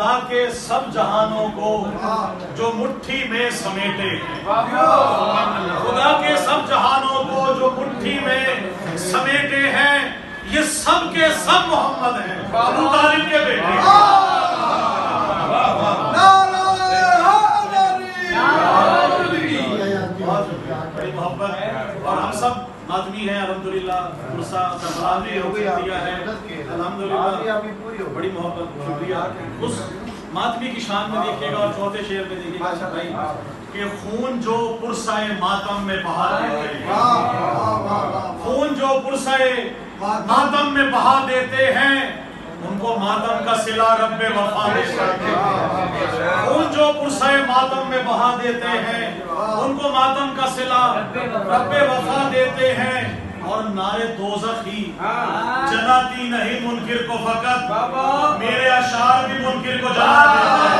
خدا کے سب جہانوں کو جو مٹھی میں سمیٹے ہیں، خدا کے سب جہانوں کو جو مٹھی میں سمیٹے ہیں، یہ سب کے سب محمد ہیں، ابو طالب کے بیٹے۔ بڑی محبت اور ہم سب آدمی ہیں الحمدللہ، پرسا کربلا ہو دیا ہے الحمدللہ، بڑی محبت، شکریہ۔ اس ماتمی کی شان میں دیکھیے گا اور چوتھے شعر میں دیکھیے گا بھائی کہ خون جو پرسائے ماتم میں بہا دیتے ہیں، خون جو پرسائے ماتم میں بہا دیتے ہیں، ان کو ماتم کا صلہ رب وفا دیتا ہے۔ خون جو پرسائے ماتم میں بہا دیتے ہیں، ان کو ماتم کا صلہ رب وفا دیتے ہیں۔ اور نارے دوزخ ہی جلاتی نہیں منکر کو، فقط میرے اشعار بھی منکر کو جلا دیتے ہیں۔